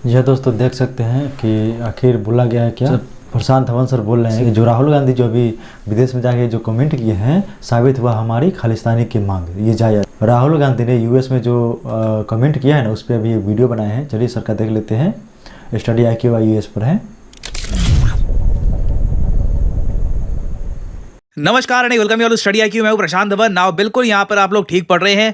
यह दोस्तों देख सकते हैं कि आखिर बोला गया है क्या। प्रशांत हवन सर बोल रहे हैं कि जो राहुल गांधी जो अभी विदेश में जाके जो कमेंट किए हैं, साबित हुआ हमारी खालिस्तानी की मांग, ये जायज़। राहुल गांधी ने यूएस में जो कमेंट किया है ना, उस पर अभी वीडियो बनाए हैं। चलिए सर का देख लेते हैं। स्टडी IQ यूएस पर है। नमस्कार and welcome you study IQ। मैं हूं प्रशांत धवन। नाउ बिल्कुल यहां पर आप लोग ठीक पढ़ रहे हैं।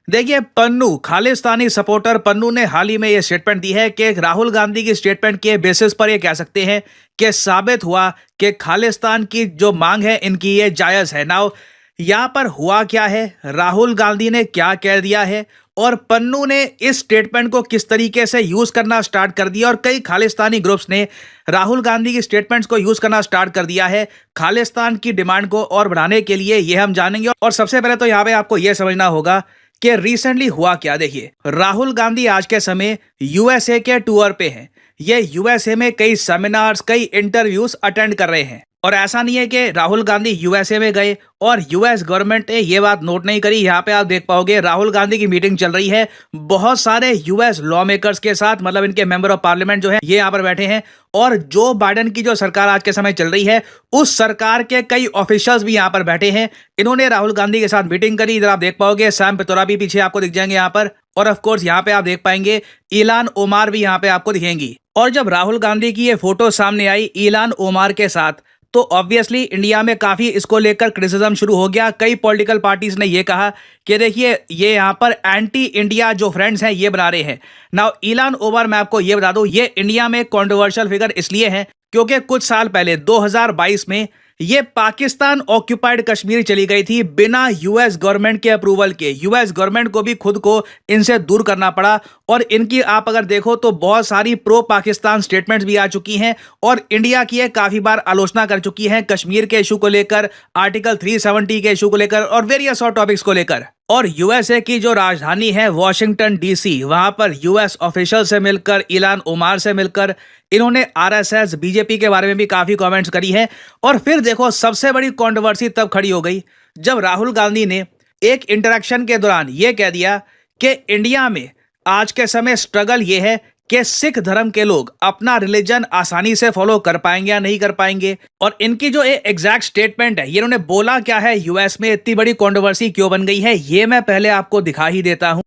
देखिए, पन्नू खालिस्तानी सपोर्टर पन्नू ने हाल ही में यह स्टेटमेंट दी है कि राहुल गांधी की स्टेटमेंट के बेसिस पर ये कह सकते हैं कि साबित हुआ कि खालिस्तान की जो मांग है इनकी ये जायज़ है। नाउ यहाँ पर हुआ क्या है, राहुल गांधी ने क्या कह दिया है और पन्नू ने इस स्टेटमेंट को किस तरीके से यूज करना स्टार्ट कर दिया, और कई खालिस्तानी ग्रुप्स ने राहुल गांधी की स्टेटमेंट्स को यूज करना स्टार्ट कर दिया है खालिस्तान की डिमांड को और बढ़ाने के लिए, ये हम जानेंगे। और सबसे पहले तो यहाँ पे आपको यह समझना होगा कि रिसेंटली हुआ क्या। देखिए, राहुल गांधी आज के समय यूएसए के टूर पे हैं। ये यूएसए में कई सेमिनार्स, कई इंटरव्यूज अटेंड कर रहे हैं। और ऐसा नहीं है कि राहुल गांधी यूएसए में गए और यूएस गवर्नमेंट ने ये बात नोट नहीं करी। यहाँ पे आप देख पाओगे राहुल गांधी की मीटिंग चल रही है बहुत सारे यूएस लॉ मेकर्स के साथ, मतलब इनके मेंबर ऑफ पार्लियामेंट जो है ये यहाँ पर बैठे हैं। और जो बाइडेन की जो सरकार आज के समय चल रही है, उस सरकार के कई ऑफिशियल्स भी यहाँ पर बैठे हैं। इन्होंने राहुल गांधी के साथ मीटिंग करी। इधर आप देख पाओगे सैम पित्रोदा भी पीछे आपको दिख जाएंगे यहाँ पर। और ऑफ कोर्स यहाँ पे आप देख पाएंगे इलान ओमार भी यहाँ पे आपको दिखेंगी। और जब राहुल गांधी की ये फोटो सामने आई इलान ओमार के साथ, तो ऑब्वियसली इंडिया में काफी इसको लेकर क्रिटिसिज्म शुरू हो गया। कई पॉलिटिकल पार्टीज ने ये कहा कि देखिए, ये यहाँ पर एंटी इंडिया जो फ्रेंड्स हैं ये बना रहे हैं। नाउ इलान ओमर, मैं आपको ये बता दूं, ये इंडिया में कंट्रोवर्शियल फिगर इसलिए है क्योंकि कुछ साल पहले 2022 में ये पाकिस्तान ऑक्यूपाइड कश्मीर चली गई थी बिना यूएस गवर्नमेंट के अप्रूवल के। यूएस गवर्नमेंट को भी खुद को इनसे दूर करना पड़ा। और इनकी आप अगर देखो तो बहुत सारी प्रो पाकिस्तान स्टेटमेंट्स भी आ चुकी हैं और इंडिया की ये काफी बार आलोचना कर चुकी है कश्मीर के इशू को लेकर, आर्टिकल 370 के इशू को लेकर और वेरियस और टॉपिक्स को लेकर। और यूएसए की जो राजधानी है वॉशिंगटन DC, वहां पर यूएस ऑफिशियल से मिलकर, इलान ओमार से मिलकर इन्होंने RSS बीजेपी के बारे में भी काफी कमेंट्स करी है। और फिर देखो, सबसे बड़ी कंट्रोवर्सी तब खड़ी हो गई जब राहुल गांधी ने एक इंटरेक्शन के दौरान यह कह दिया कि इंडिया में आज के समय स्ट्रगल ये है कि सिख धर्म के लोग अपना रिलीजन आसानी से फॉलो कर पाएंगे या नहीं कर पाएंगे। और इनकी जो एग्जैक्ट स्टेटमेंट है, ये इन्होंने बोला क्या है, यूएस में इतनी बड़ी कंट्रोवर्सी क्यों बन गई है, ये मैं पहले आपको दिखा ही देता हूं।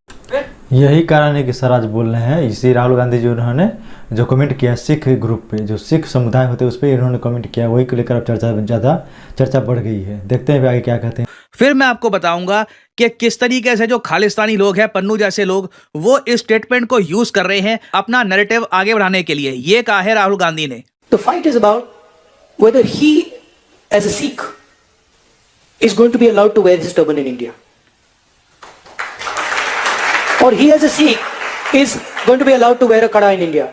यही कारण है कि सर आज बोल रहे हैं। इसी राहुल गांधी जो उन्होंने जो कमेंट किया सिख ग्रुप पे, जो सिख समुदाय होते हैं उस पर इन्होंने कमेंट किया, वही को लेकर अब चर्चा बढ़ गई है। देखते हैं आगे क्या कहते हैं। फिर मैं आपको बताऊंगा कि किस तरीके से जो खालिस्तानी लोग हैं, पन्नू जैसे लोग, वो इस स्टेटमेंट को यूज कर रहे हैं अपना नैरेटिव आगे बढ़ाने के लिए। ये कहा है राहुल गांधी ने। The fight is about whether he, as a Sikh, is going to be allowed to wear his turban in India, or he, as a Sikh, is going to be allowed to wear a kada in India,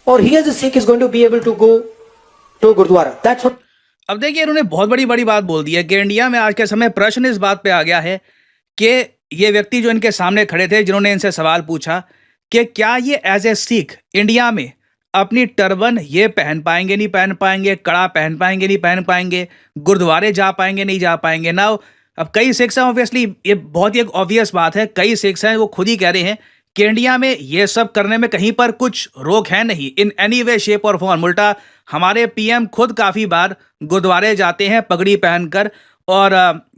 or he, as a Sikh, is going to be able to go to Gurdwara. That's what. अब देखिए, इन्होंने बहुत बड़ी बात बोल दी है कि India में आज के समय प्रश्न इस बात पे आ गया है कि ये व्यक्ति जो इनके सामने खड़े थे, जिन्होंने इनसे सवाल पूछा कि क्या ये एज ए सिख इंडिया में अपनी टर्बन ये पहन पाएंगे, नहीं पहन पाएंगे, कड़ा पहन पाएंगे, नहीं पहन पाएंगे, गुरुद्वारे जा पाएंगे, नहीं जा पाएंगे। ना अब कई सिख्स हैं, ऑब्वियसली ये बहुत ही एक ऑब्वियस बात है, कई सिख्स हैं वो खुद ही कह रहे हैं कि इंडिया में ये सब करने में कहीं पर कुछ रोक है नहीं, इन एनी वे शेप और फॉर्म। उल्टा हमारे PM खुद काफ़ी बार गुरुद्वारे जाते हैं पगड़ी पहनकर। और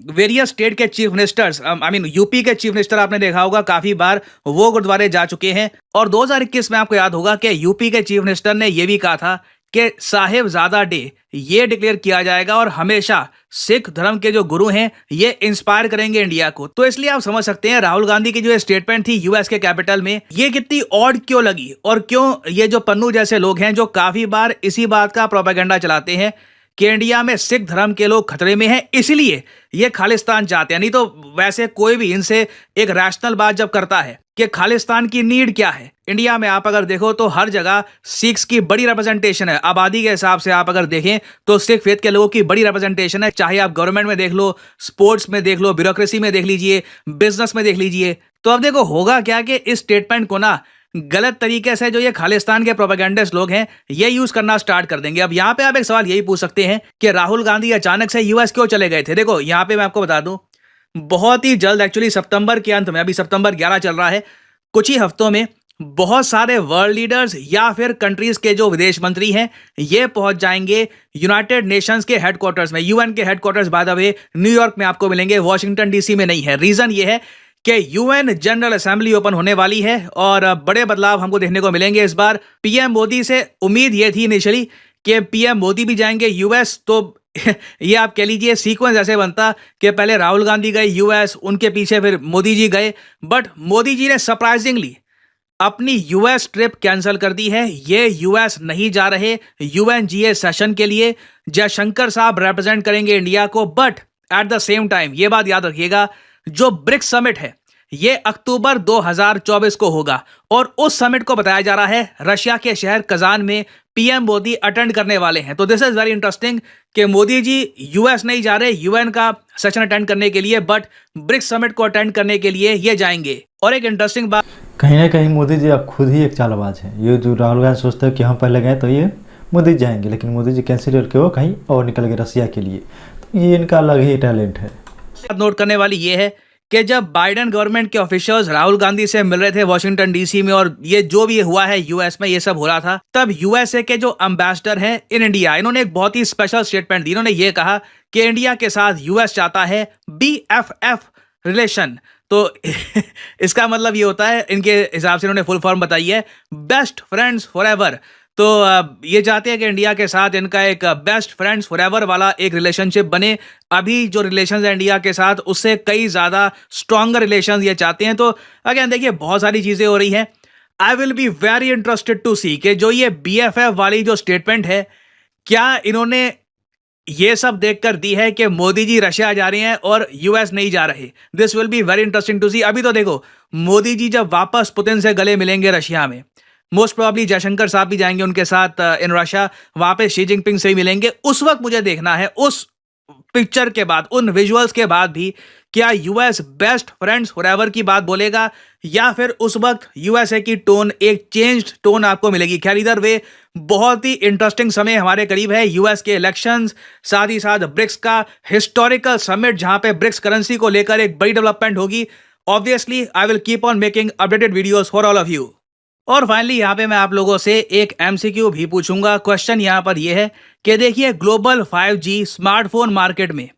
वेरियस स्टेट के चीफ मिनिस्टर्स, यूपी के चीफ मिनिस्टर आपने देखा होगा काफ़ी बार वो गुरुद्वारे जा चुके हैं। और 2021 में आपको याद होगा कि यूपी के चीफ मिनिस्टर ने यह भी कहा था कि साहिबजादा डे ये डिक्लेयर किया जाएगा और हमेशा सिख धर्म के जो गुरु हैं ये इंस्पायर करेंगे इंडिया को। तो इसलिए आप समझ सकते हैं राहुल गांधी की जो स्टेटमेंट थी यूएस के कैपिटल में, ये कितनी ऑड क्यों लगी। और क्यों ये जो पन्नू जैसे लोग हैं जो काफी बार इसी बात का प्रोपेगेंडा चलाते हैं कि इंडिया में सिख धर्म के लोग खतरे में हैं, इसलिए ये खालिस्तान चाहते हैं। नहीं तो वैसे कोई भी इनसे एक रैशनल बात जब करता है कि खालिस्तान की नीड क्या है, इंडिया में आप अगर देखो तो हर जगह सिख्स की बड़ी रिप्रेजेंटेशन है। आबादी के हिसाब से आप अगर देखें तो सिख फेथ के लोगों की बड़ी रिप्रेजेंटेशन है, चाहे आप गवर्नमेंट में देख लो, स्पोर्ट्स में देख लो, ब्यूरोक्रेसी में देख लीजिए, बिजनेस में देख लीजिए। तो अब देखो होगा क्या कि इस स्टेटमेंट को ना गलत तरीके से जो ये खालिस्तान के प्रोपेगेंडिस्ट लोग हैं ये यूज करना स्टार्ट कर देंगे। अब यहाँ पे आप एक सवाल यही पूछ सकते हैं कि राहुल गांधी अचानक से यूएस क्यों चले गए थे। देखो यहाँ पे मैं आपको बता दूं, बहुत ही जल्द, एक्चुअली सितंबर के अंत में, अभी सितंबर 11 चल रहा है, कुछ ही हफ्तों में बहुत सारे वर्ल्ड लीडर्स या फिर कंट्रीज के जो विदेश मंत्री हैं ये पहुंच जाएंगे यूनाइटेड नेशंस के हेडक्वार्टर्स में। यूएन के headquarters by the way New York में आपको मिलेंगे, वॉशिंगटन डीसी में नहीं है। रीजन ये है कि यूएन जनरल असेंबली ओपन होने वाली है और बड़े बदलाव हमको देखने को मिलेंगे इस बार। पीएम मोदी से उम्मीद ये थी इनिशियली कि पीएम मोदी भी जाएंगे यूएस, तो ये आप कह लीजिए सीक्वेंस ऐसे बनता कि पहले राहुल गांधी गए यूएस, उनके पीछे फिर मोदी जी गए। बट मोदी जी ने सरप्राइजिंगली अपनी यूएस ट्रिप कैंसिल कर दी है। ये यूएस नहीं जा रहे यूएनजीए सेशन के लिए। जयशंकर साहब रिप्रेजेंट करेंगे इंडिया को, but at the same time ये बात याद रखिएगा, जो ब्रिक्स समिट है ये अक्टूबर 2024 को होगा और उस समिट को बताया जा रहा है रशिया के शहर कजान में पीएम मोदी अटेंड करने वाले हैं। तो दिस इज वेरी इंटरेस्टिंग कि मोदी जी यूएस नहीं जा रहे यूएन का सेशन अटेंड करने के लिए, बट ब्रिक्स समिट को अटेंड करने के लिए ये जाएंगे। और एक इंटरेस्टिंग बात, कहीं ना कहीं मोदी जी अब खुद ही एक चालबाज है। ये जो राहुल गांधी सोचते हैं कि हम पहले गए तो ये मोदी जाएंगे, लेकिन मोदी जी कैंसिल करके वो कहीं और निकल गए रसिया के लिए। तो ये इनका अलग ही टैलेंट है। नोट करने वाली ये है कि जब बाइडेन गवर्नमेंट के ऑफिशियल्स राहुल गांधी से मिल रहे थे वॉशिंगटन डीसी में और ये जो भी हुआ है यूएस में ये सब हो रहा था, तब यूएसए के जो एम्बेसडर हैं इन इंडिया, इन्होंने एक बहुत ही स्पेशल स्टेटमेंट दी। इन्होंने ये कहा कि इंडिया के साथ यूएस चाहता है BFF रिलेशन। तो इसका मतलब ये होता है, इनके हिसाब से इन्होंने फुल फॉर्म बताई है, बेस्ट फ्रेंड्स फॉरएवर। तो ये चाहते हैं कि इंडिया के साथ इनका एक बेस्ट फ्रेंड्स फॉरएवर वाला एक रिलेशनशिप बने। अभी जो रिलेशंस है इंडिया के साथ उससे कई ज़्यादा स्ट्रॉन्गर रिलेशंस ये चाहते हैं। तो अगेन देखिए बहुत सारी चीज़ें हो रही हैं। I will be very interested to see कि जो ये BFF वाली जो स्टेटमेंट है, क्या इन्होंने ये सब देखकर दी है कि मोदी जी रशिया जा रहे हैं और यूएस नहीं जा रहे। This will be very interesting to see. अभी तो देखो मोदी जी जब वापस पुतिन से गले मिलेंगे रशिया में, मोस्ट प्रोबेबली जयशंकर साहब भी जाएंगे उनके साथ इन रशिया, वहां पे शी जिनपिंग से ही मिलेंगे। उस वक्त मुझे देखना है उस पिक्चर के बाद, उन विजुअल्स के बाद भी, क्या यूएस बेस्ट फ्रेंड्स फॉरएवर की बात बोलेगा या फिर उस वक्त यूएसए की टोन एक चेंज्ड टोन आपको मिलेगी। खैर इधर वे बहुत ही इंटरेस्टिंग समय हमारे करीब है। यूएस के इलेक्शंस, साथ ही साथ ब्रिक्स का हिस्टोरिकल समिट जहां पे ब्रिक्स करेंसी को लेकर एक बड़ी डेवलपमेंट होगी। Obviously I will keep on making updated videos for all of you. और फाइनली यहाँ पे मैं आप लोगों से एक MCQ भी पूछूंगा। क्वेश्चन यहाँ पर यह है कि देखिए ग्लोबल 5G स्मार्टफोन मार्केट में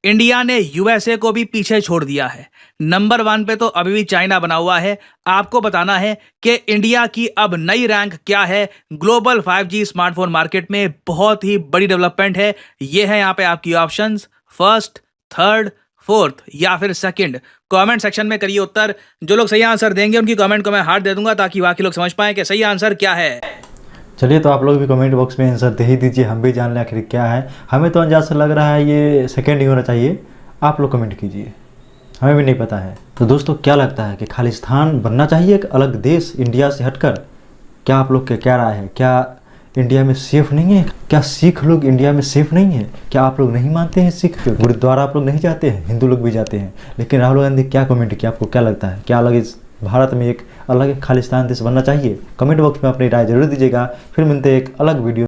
इंडिया ने यूएसए को भी पीछे छोड़ दिया है। नंबर 1 पे तो अभी भी चाइना बना हुआ है। आपको बताना है कि इंडिया की अब नई रैंक क्या है ग्लोबल 5G स्मार्टफोन मार्केट में। बहुत ही बड़ी डेवलपमेंट है। ये है यहाँ पे आपकी ऑप्शंस, फर्स्ट, थर्ड, फोर्थ या फिर सेकंड। कमेंट सेक्शन में करिए उत्तर। जो लोग सही आंसर देंगे उनकी कमेंट को मैं हार्ट दे दूंगा ताकि बाकी लोग समझ पाएं कि सही आंसर क्या है। चलिए तो आप लोग भी कमेंट बॉक्स में आंसर दे ही दीजिए, हम भी जान लें आखिर क्या है। हमें तो अंदाज से लग रहा है ये सेकंड ही होना चाहिए। आप लोग कमेंट कीजिए, हमें भी नहीं पता है। तो दोस्तों क्या लगता है कि खालिस्तान बनना चाहिए एक अलग देश इंडिया से हटकर? क्या आप लोग क्या राय है? क्या इंडिया में सेफ नहीं है? क्या सिख लोग इंडिया में सेफ नहीं है? क्या आप लोग नहीं मानते हैं सिख? गुरुद्वारा आप लोग नहीं जाते हैं? हिंदू लोग भी जाते हैं। लेकिन राहुल गांधी क्या कमेंट किया, आपको क्या लगता है? क्या अलग इस भारत में एक अलग खालिस्तान देश बनना चाहिए? कमेंट बॉक्स में अपनी राय जरूर दीजिएगा। फिर मिलते हैं एक अलग वीडियो।